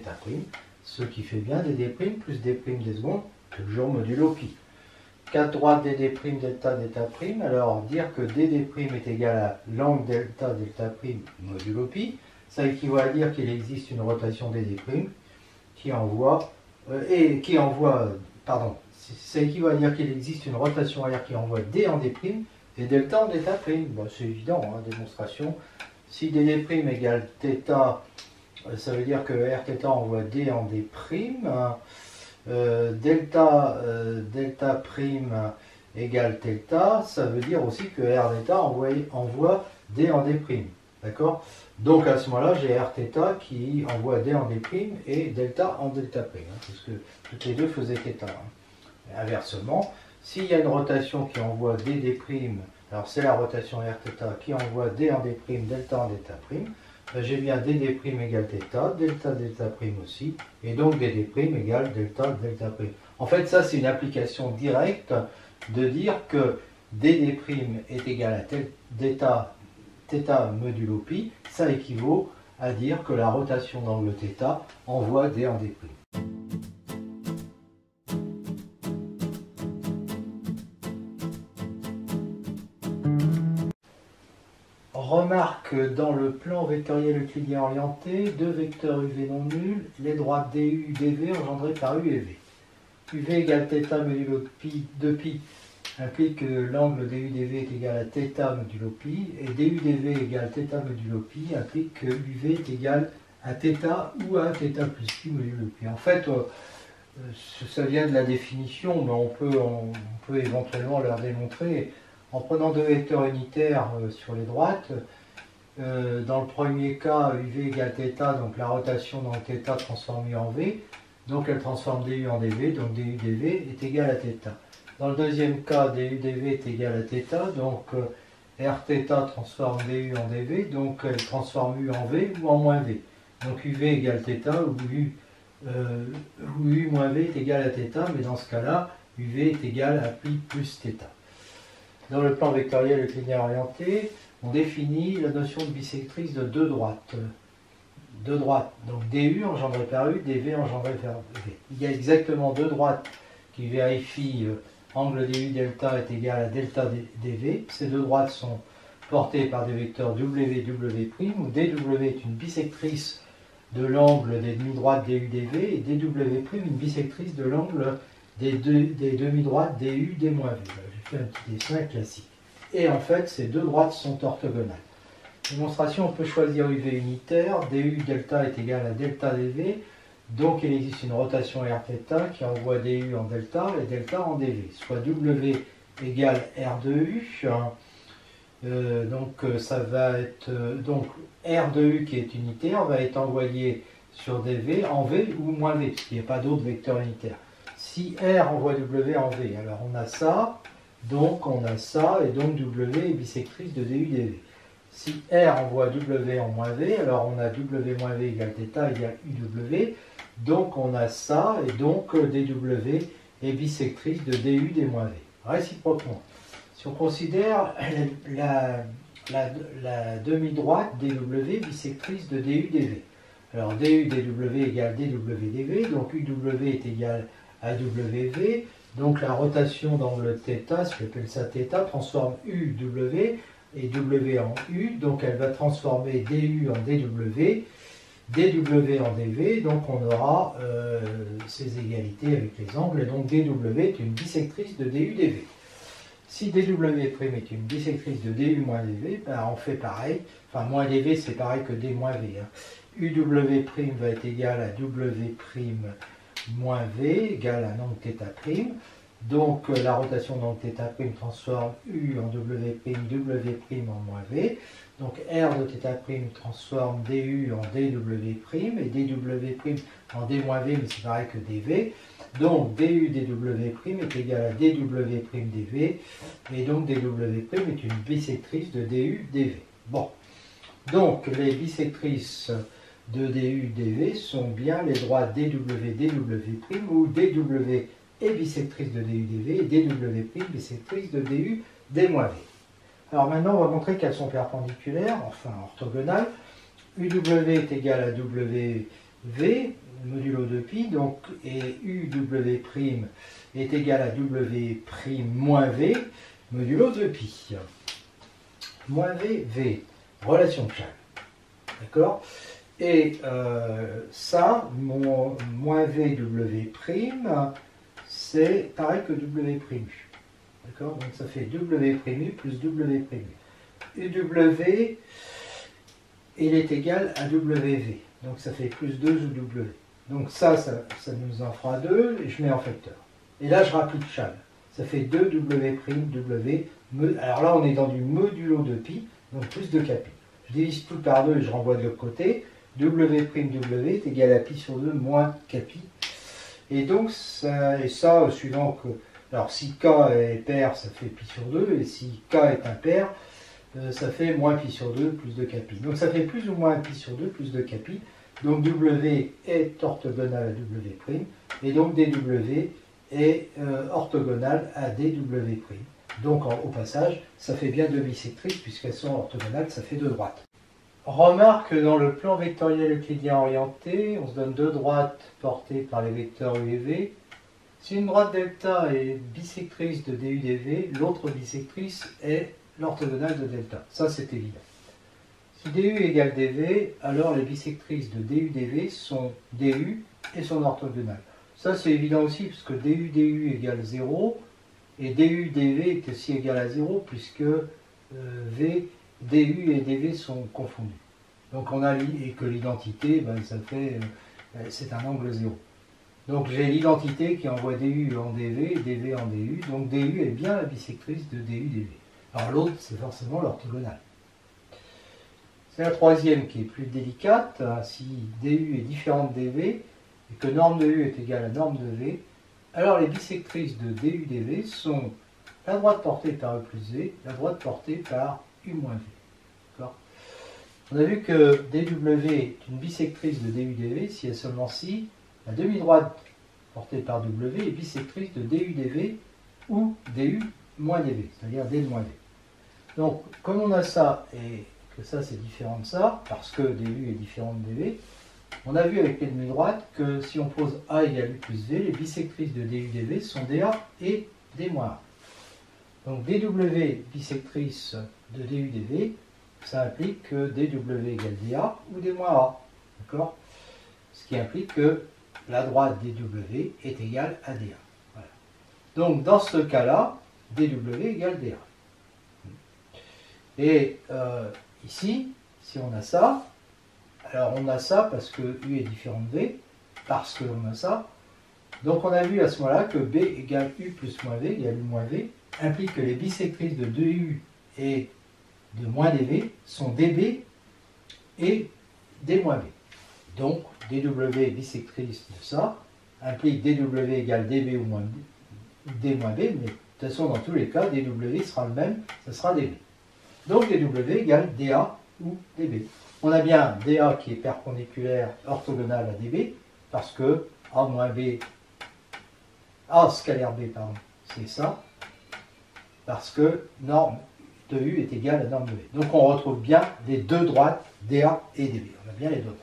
Speaker 1: ce qui fait bien dd' plus d' des secondes, toujours modulo pi. 4 droites dd' delta delta', alors dire que dd' est égal à l'angle delta delta' modulo pi, ça équivaut à dire qu'il existe une rotation dd' qui envoie, ça équivaut à dire qu'il existe une rotation arrière qui envoie d en d' et delta en delta'. Bon, c'est évident, hein, démonstration. Si dd' égale θ, ça veut dire que rθ envoie d en d'. Delta' égale θ, ça veut dire aussi que rθ envoie d en d'. D'accord? Donc à ce moment-là, j'ai rθ qui envoie d en d' et delta en delta', parce que toutes les deux faisaient θ. Inversement, s'il y a une rotation qui envoie dd', alors c'est la rotation rθ qui envoie d en d', delta en delta', j'ai bien dd' égale θ, delta delta' aussi, et donc dd' égale delta delta'. En fait, ça c'est une application directe de dire que dd' est égal à θ modulo pi, ça équivaut à dire que la rotation d'angle θ envoie d en d'. Remarque dans le plan vectoriel euclidien orienté, deux vecteurs UV non nuls, les droites DU, DV engendrées par U et V. UV égale θ modulo de pi implique que l'angle DU-DV est égal à θ modulo pi, et DU-DV égale θ modulo pi implique que UV est égal à θ ou à θ plus pi modulo pi. En fait, ça vient de la définition, mais on peut éventuellement leur démontrer en prenant deux vecteurs unitaires sur les droites. Dans le premier cas, UV égale θ, donc la rotation dans le θ transformée en V, donc elle transforme DU en DV, donc DU-DV est égal à θ. Dans le deuxième cas, DU-DV est égal à θ, donc Rθ transforme DU en DV, donc elle transforme U en V ou en moins V. Donc UV égale θ où U moins V est égal à θ, mais dans ce cas-là, UV est égal à pi plus θ. Dans le plan vectoriel euclidien orienté, on définit la notion de bisectrice de deux droites. Deux droites, donc DU engendré par U, DV engendré par V. Il y a exactement deux droites qui vérifient angle DU delta est égal à delta dV. Ces deux droites sont portées par des vecteurs W, W', où DW est une bisectrice de l'angle des demi-droites DU, DV, et DW', une bisectrice de l'angle des demi-droites DU, D-V. J'ai fait un petit dessin classique. Et en fait, ces deux droites sont orthogonales. Démonstration, on peut choisir UV unitaire, DU delta est égal à delta dV, donc il existe une rotation Rθ qui envoie DU en delta et delta en dV, soit W égale R de U. Donc ça va être donc R de U qui est unitaire va être envoyé sur dV en V ou moins V, parce qu'il n'y a pas d'autre vecteur unitaire. Si R envoie W en V, alors on a ça, et donc W est bisectrice de DU dV. Si R envoie W en moins V, alors on a W moins V égale θ égale UW, donc on a ça, et donc dW est bisectrice de DU d moins V. Réciproquement, si on considère la demi-droite DW bisectrice de DU dV, alors DU dW égale DW dV, donc UW est égal à WV, donc la rotation dans le θ, si j'appelle ça θ, transforme UW et W en U, donc elle va transformer DU en DW, DW en DV, donc on aura ces égalités avec les angles, et donc DW est une bisectrice de DU dV. Si DW' est une bisectrice de DU moins DV, ben on fait pareil, enfin moins DV c'est pareil que D moins V. UW' va être égal à W' moins V égale à angle θ'. Donc la rotation d'angle θ' transforme U en W', W' en moins V. Donc R de θ' transforme DU en DW', et DW' en D moins V, mais c'est pareil que DV. Donc DU dW' est égal à DW' dV, et donc DW' est une bisectrice de DU dV. Bon, donc les bisectrices de DU dV sont bien les droites DW, DW', où DW est bisectrice de DU dV, et DW' bisectrice de DU d moins V. Alors maintenant, on va montrer qu'elles sont perpendiculaires, enfin orthogonales. UW est égal à WV modulo de pi, donc, et UW' est égal à W' moins V modulo de pi. Moins V, V, relation de Chasles. D'accord? Et ça, moins VW', c'est pareil que W'. D'accord? Donc ça fait W' plus W'. UW, il est égal à WV. Donc ça fait plus 2 W. Donc ça nous en fera 2, et je mets en facteur. Et là, je rapplique Chasles. Ça fait 2 W', W. Alors là, on est dans du modulo de pi, donc plus de kpi. Je divise tout par 2 et je renvoie de l'autre côté. W' est égal à pi sur 2 moins kpi. Et donc, ça, suivant que... Alors, si k est pair, ça fait pi sur 2, et si k est impair, ça fait moins pi sur 2 plus de kpi. Donc, ça fait plus ou moins pi sur 2 plus de kpi. Donc, W est orthogonal à W', et donc dW est orthogonal à dW'. Donc, au passage, ça fait bien deux bisectrices, puisqu'elles sont orthogonales, ça fait deux droites. Remarque, dans le plan vectoriel euclidien orienté, on se donne deux droites portées par les vecteurs U et V. Si une droite delta est bisectrice de DU dV, l'autre bisectrice est l'orthogonale de delta. Ça, c'est évident. Si du égale dv, alors les bisectrices de du-dv sont du et son orthogonale. Ça c'est évident aussi, parce que du égale 0, et du-dv est aussi égal à 0, puisque v, du et dv sont confondus. Donc on a, et que l'identité, ben, ça fait, c'est un angle 0. Donc j'ai l'identité qui envoie du en dv, dv en du, donc du est bien la bisectrice de du-dv. Alors l'autre, c'est forcément l'orthogonale. C'est la troisième qui est plus délicate. Si du est différente de dv et que norme de u est égale à norme de v, alors les bisectrices de du-dv sont la droite portée par e plus v, la droite portée par u moins v. On a vu que dw est une bisectrice de du-dv si et seulement si la demi-droite portée par w est bisectrice de du-dv ou du moins dv, c'est-à-dire d moins v. Donc, comme on a ça et que ça c'est différent de ça, parce que du est différent de dv, on a vu avec les demi-droites que si on pose a égale u plus v, les bisectrices de du-dv sont da et d moins a. Donc dw bisectrice de du-dv, ça implique que dw égale da ou d moins a. D'accord? Ce qui implique que la droite dw est égale à da. Voilà. Donc dans ce cas-là, dw égale da. Et ici, si on a ça, alors on a ça parce que u est différent de v, parce que l'on a ça. Donc on a vu à ce moment-là que b égale u plus moins v égale u moins v, implique que les bisectrices de 2u et de moins dv sont db et d moins v. Donc dw bisectrice de ça implique dw égale db ou moins d moins b, mais de toute façon dans tous les cas, dw sera le même, ça sera db. Donc dw égale da ou db. On a bien da qui est perpendiculaire orthogonale à db, parce que a moins b, a scalaire b, pardon, c'est ça, parce que norme de u est égale à norme de v. Donc on retrouve bien les deux droites da et db. On a bien les deux droites.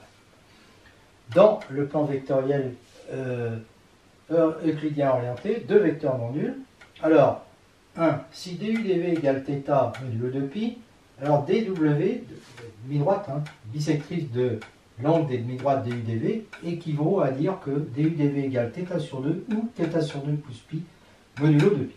Speaker 1: Dans le plan vectoriel euclidien orienté, deux vecteurs non nuls. Alors, 1. Si du-dv égale θ modulo 2π, alors dw, demi-droite, bisectrice de l'angle des demi-droites du-dv, équivaut à dire que du-dv égale θ sur 2 ou θ sur 2 plus π modulo 2π.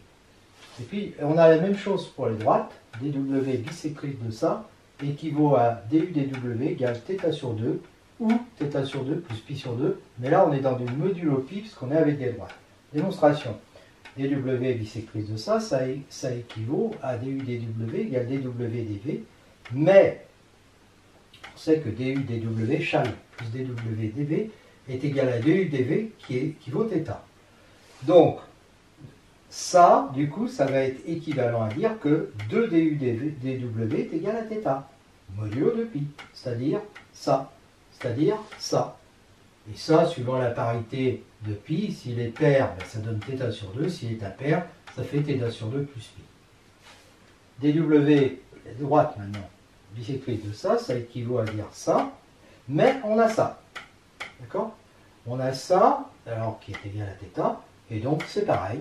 Speaker 1: Et puis, on a la même chose pour les droites. dw bisectrice de ça équivaut à du-dw égale θ sur 2 ou θ sur 2 plus π sur 2. Mais là, on est dans du modulo π puisqu'on est avec des droites. Démonstration. dw bisectrice de ça, ça équivaut à du-dw égale dw-dv. Mais, on sait que du-dw chal plus dw-dv est égal à du-dv qui équivaut θ. Donc, ça, du coup, ça va être équivalent à dire que 2 du-dw est égal à θ, modulo de π, c'est-à-dire ça, c'est-à-dire ça. Et ça, suivant la parité de π, s'il est pair, ben, ça donne θ sur 2, s'il est impair, ça fait θ sur 2 plus π. dw, la droite maintenant, bisectrice de ça, ça équivaut à dire ça, mais on a ça. D'accord? On a ça, alors qui est égal à θ, et donc c'est pareil.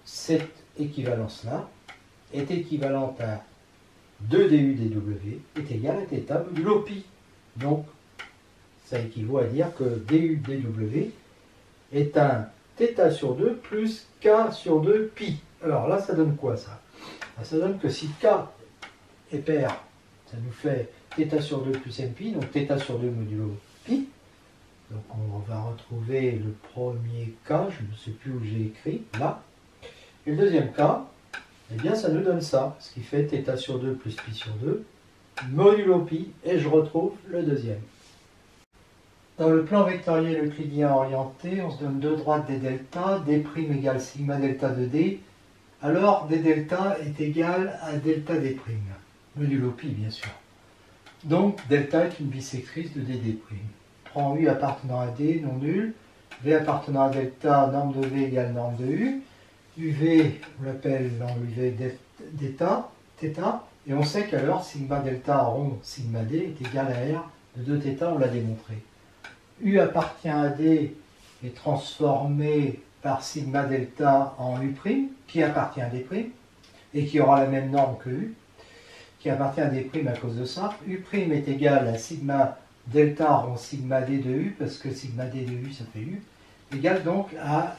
Speaker 1: Cette équivalence-là est équivalente à 2 du-dw est égal à θ modulo π. Donc, ça équivaut à dire que du-dw est un θ sur 2 plus k sur 2 π. Alors là, ça donne quoi ça? Ça donne que si k est pair, ça nous fait θ sur 2 plus mπ, donc θ sur 2 modulo π. Donc on va retrouver le premier cas, je ne sais plus où j'ai écrit, là. Et le deuxième cas, eh bien ça nous donne ça, ce qui fait θ sur 2 plus π sur 2, modulo π, et je retrouve le deuxième. Dans le plan vectoriel euclidien orienté, on se donne deux droites des deltas, d' égale sigma delta de d, alors d delta est égal à delta d', modulo π bien sûr. Donc delta est une bisectrice de d'. Prends u appartenant à d, non nul, v appartenant à delta, norme de v égale norme de u, uv, on l'appelle dans uv θ, et on sait qu'alors sigma delta rond sigma d est égal à r de 2θ, on l'a démontré. U appartient à d est transformé par sigma delta en u', qui appartient à d', et qui aura la même norme que u. qui appartient à D' à cause de ça. U' est égal à sigma delta rond sigma D de U, parce que sigma D de U ça fait U, égale donc à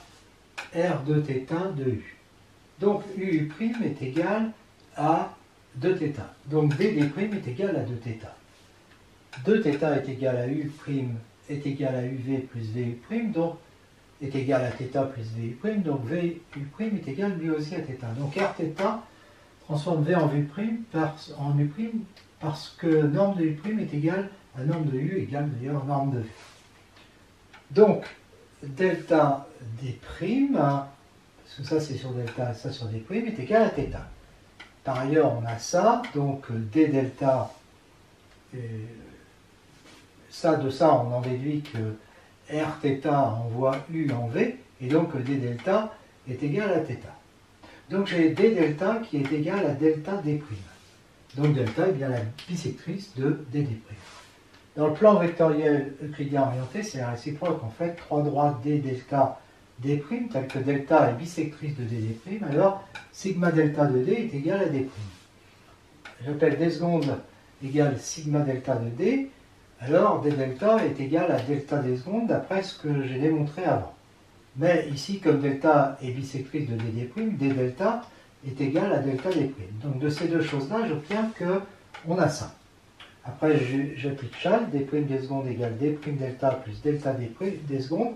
Speaker 1: R de θ de U. Donc U' est égal à 2θ. Donc D' est égal à 2θ. 2θ est égal à U' est égal à UV plus VU', donc est égal à θ plus VU', donc VU' est égal lui aussi à θ. Donc Rθ transforme V en U' parce que norme de U' est égale à norme de U égale d'ailleurs norme de V. Donc delta D', parce que ça c'est sur delta, ça sur D', est égal à θ. Par ailleurs, on a ça, donc D delta, ça de ça, on en déduit que Rθ envoie U en V, et donc D delta est égal à θ. Donc j'ai D delta qui est égal à delta D'. Donc delta est bien la bisectrice de D'. Dans le plan vectoriel euclidien orienté, c'est la réciproque. En fait, trois droites D delta D', telles que delta est bisectrice de D', alors sigma delta de D est égal à D'. J'appelle D secondes égale sigma delta de D, alors D delta est égal à delta D secondes d'après ce que j'ai démontré avant. Mais ici, comme delta est bisectrice de D', D delta est égal à delta D'. Donc de ces deux choses-là, j'obtiens qu'on a ça. Après, j'applique Chal, D' D secondes égale D' delta plus delta D secondes.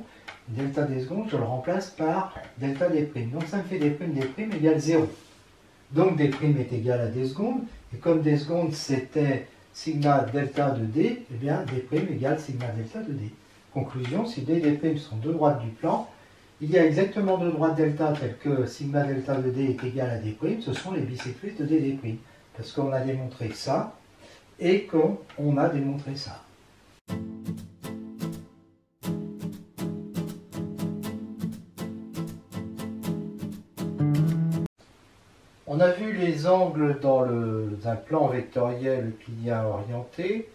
Speaker 1: Delta D secondes, je le remplace par delta D'. Donc ça me fait D' égale 0. Donc D' est égal à D secondes. Et comme D secondes c'était sigma delta de D, eh bien D' égale sigma delta de D. Conclusion, si D et D' sont deux droites du plan, il y a exactement deux droites delta telles que sigma delta de D est égal à D', ce sont les bisectrices de D'. Parce qu'on a démontré ça et qu'on a démontré ça. On a vu les angles dans un plan vectoriel euclidien orienté.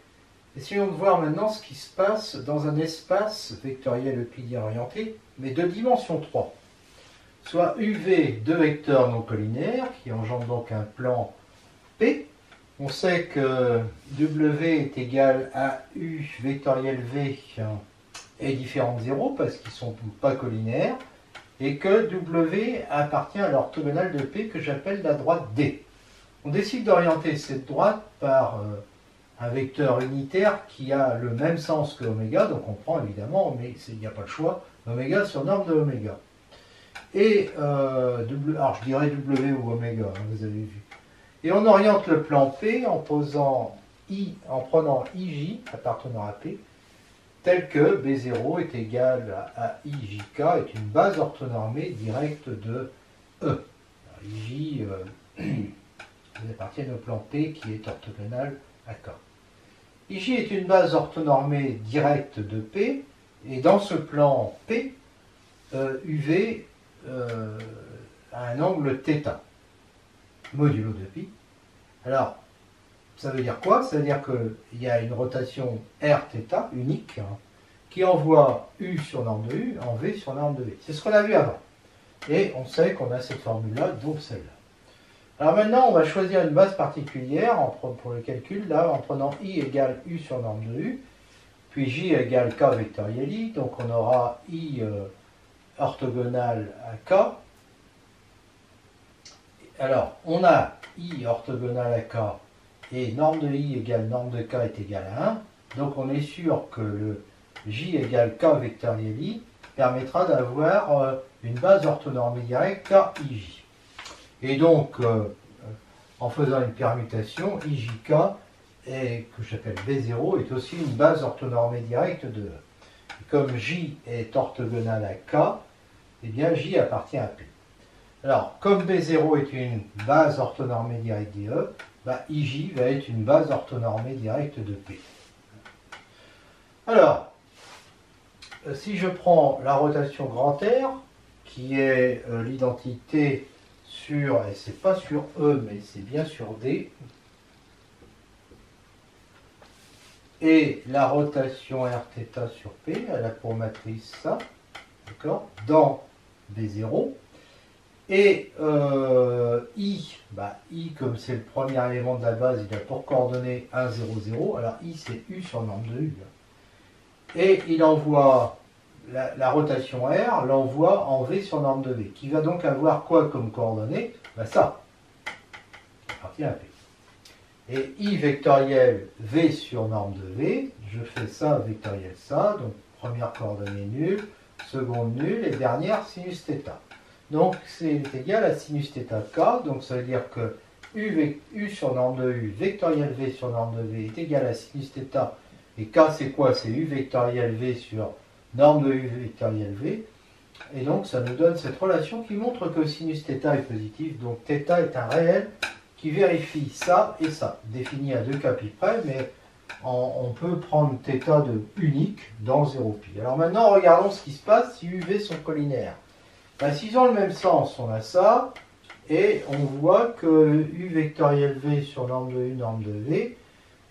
Speaker 1: Essayons de voir maintenant ce qui se passe dans un espace vectoriel euclidien orienté, mais de dimension 3. Soit UV, deux vecteurs non collinaires, qui engendrent donc un plan P. On sait que W est égal à U vectoriel V est différent de 0 parce qu'ils ne sont pas collinaires, et que W appartient à l'orthogonale de P que j'appelle la droite D. On décide d'orienter cette droite par un vecteur unitaire qui a le même sens que oméga, donc on prend évidemment, mais il n'y a pas le choix, oméga sur norme de oméga. Et, alors je dirais W ou oméga, hein, vous avez vu. Et on oriente le plan P en prenant IJ appartenant à P, tel que B0 est égal à IJK, est une base orthonormée directe de E. Alors, IJ appartient au plan P qui est orthogonal à K. IJ est une base orthonormée directe de P, et dans ce plan P, UV a un angle θ, modulo de pi. Alors, ça veut dire quoi? Ça veut dire qu'il y a une rotation Rθ unique, hein, qui envoie U sur norme de U en V sur norme de V. C'est ce qu'on a vu avant. Et on sait qu'on a cette formule-là, donc celle-là. Alors maintenant, on va choisir une base particulière pour le calcul, là, en prenant I égale U sur norme de U, puis J égale K vectoriel I, donc on aura I orthogonal à K. Alors, on a I orthogonal à K, et norme de I égale norme de K est égale à 1, donc on est sûr que le J égale K vectoriel I permettra d'avoir une base orthonormée directe KIJ. Et donc, en faisant une permutation, IJK, que j'appelle B0, est aussi une base orthonormée directe de E. Et comme J est orthogonal à K, eh bien J appartient à P. Alors, comme B0 est une base orthonormée directe de E, bah, IJ va être une base orthonormée directe de P. Alors, si je prends la rotation grand R, qui est l'identité sur, et c'est pas sur E, mais c'est bien sur D, et la rotation Rθ sur P, elle a pour matrice ça, d'accord, dans B0, Et I, comme c'est le premier élément de la base, il a pour coordonnées 1, 0, 0. Alors I, c'est U sur norme de U. Et il envoie la rotation R, l'envoie en V sur norme de V, qui va donc avoir quoi comme coordonnées? Ça, appartient à P. Et I vectoriel V sur norme de V, je fais ça vectoriel ça, donc première coordonnée nulle, seconde nulle, et dernière sinus θ. Donc c'est égal à sinus θ k, donc ça veut dire que U sur norme de U, vectoriel V sur norme de V est égal à sinus θ, et k c'est quoi? C'est U vectoriel V sur norme de U vectoriel V, et donc ça nous donne cette relation qui montre que sinus θ est positif, donc θ est un réel qui vérifie ça et ça, défini à 2 capi près, mais on peut prendre θ de unique dans 0 pi. Alors maintenant, regardons ce qui se passe si U, V sont collinaires. S'ils ont le même sens, on a ça, et on voit que U vectoriel V sur norme de U, norme de V,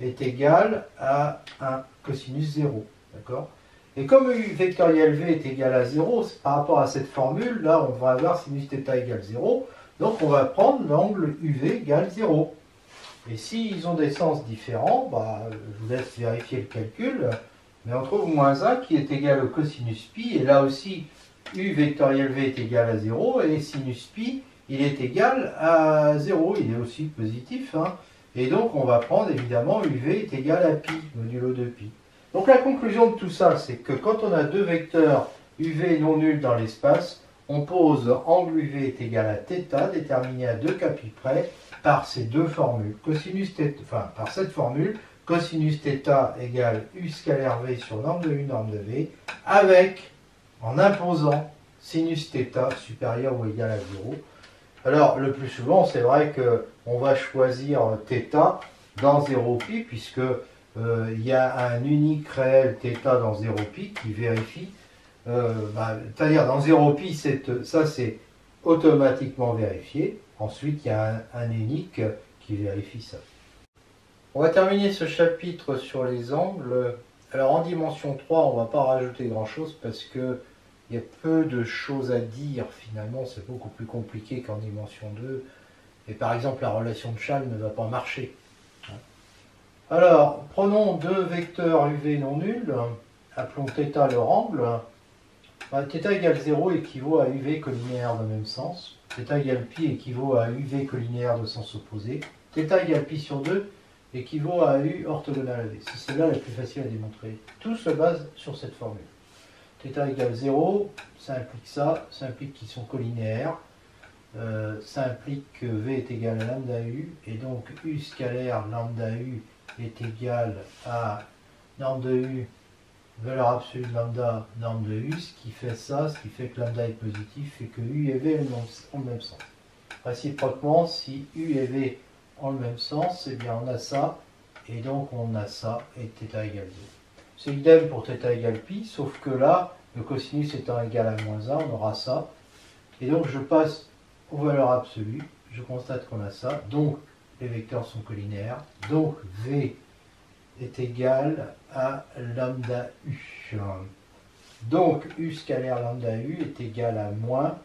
Speaker 1: est égal à 1 cosinus 0. D'accord? Et comme U vectoriel V est égal à 0, par rapport à cette formule, là, on va avoir sinus θ égale 0, donc on va prendre l'angle UV égale 0. Et s'ils ont des sens différents, je vous laisse vérifier le calcul, mais on trouve moins 1 qui est égal au cosinus pi, et là aussi, U vectoriel V est égal à 0, et sinus pi, il est égal à 0, il est aussi positif, hein. Et donc on va prendre évidemment UV est égal à pi, modulo de pi. Donc la conclusion de tout ça, c'est que quand on a deux vecteurs UV non nuls dans l'espace, on pose angle UV est égal à θ, déterminé à 2 capi près, par ces deux formules. Par cette formule, cosinus θ égale U scalaire V sur norme de U, norme de V, avec, en imposant sinus θ supérieur ou égal à 0. Alors, le plus souvent, c'est vrai qu'on va choisir θ dans 0 pi, puisque il y a un unique réel θ dans 0 pi qui vérifie, c'est-à-dire dans 0 pi, ça c'est automatiquement vérifié. Ensuite, il y a un unique qui vérifie ça. On va terminer ce chapitre sur les angles. Alors en dimension 3, on ne va pas rajouter grand-chose parce que il y a peu de choses à dire finalement, c'est beaucoup plus compliqué qu'en dimension 2. Et par exemple, la relation de Schall ne va pas marcher. Alors, prenons deux vecteurs UV non nuls, appelons θ leur angle. θ égale 0 équivaut à UV collinéaire de même sens. θ égale pi équivaut à UV collinéaire de sens opposé. θ égale pi sur 2 équivaut à U orthogonale à V. C'est celle-là la plus facile à démontrer. Tout se base sur cette formule. θ égale 0, ça implique qu'ils sont collinéaires. Ça implique que V est égal à lambda U, et donc U scalaire lambda U est égal à norme de U, valeur absolue de lambda, norme de U, ce qui fait que lambda est positif et que U et V ont le même sens. Réciproquement, si U et V ont le même sens, eh bien on a ça, et donc on a ça, et θ égale 0. C'est idem pour θ égale pi, sauf que là, le cosinus étant égal à moins 1, on aura ça. Et donc je passe aux valeurs absolues, je constate qu'on a ça, donc les vecteurs sont collinéaires, donc V est égal à lambda U. Donc U scalaire lambda U est égal à moins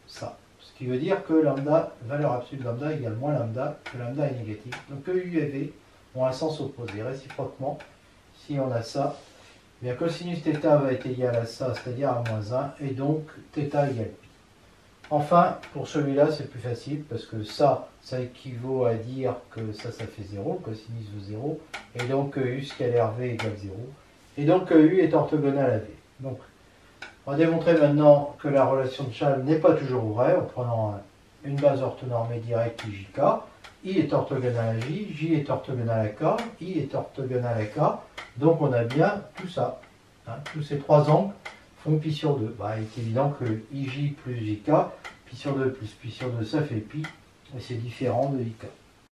Speaker 1: ça. Ce qui veut dire que lambda, valeur absolue de lambda égale moins lambda, que lambda est négatif. Donc que U et V ont un sens opposé. Réciproquement, si on a ça, eh bien cosinus θ va être égal à ça, c'est-à-dire à moins 1, et donc θ égale pi. Enfin, pour celui-là, c'est plus facile, parce que ça équivaut à dire que ça fait 0, le cosinus vaut 0, et donc U scalaire V égale 0, et donc U est orthogonal à V. Donc, on va démontrer maintenant que la relation de Schall n'est pas toujours vraie, en prenant une base orthonormée directe IJK. I est orthogonal à J, J est orthogonal à K, I est orthogonal à K, donc on a bien tout ça. Tous ces trois angles font pi sur 2. Il est évident que IJ plus JK, pi sur 2 plus pi sur 2, ça fait pi, et c'est différent de IK.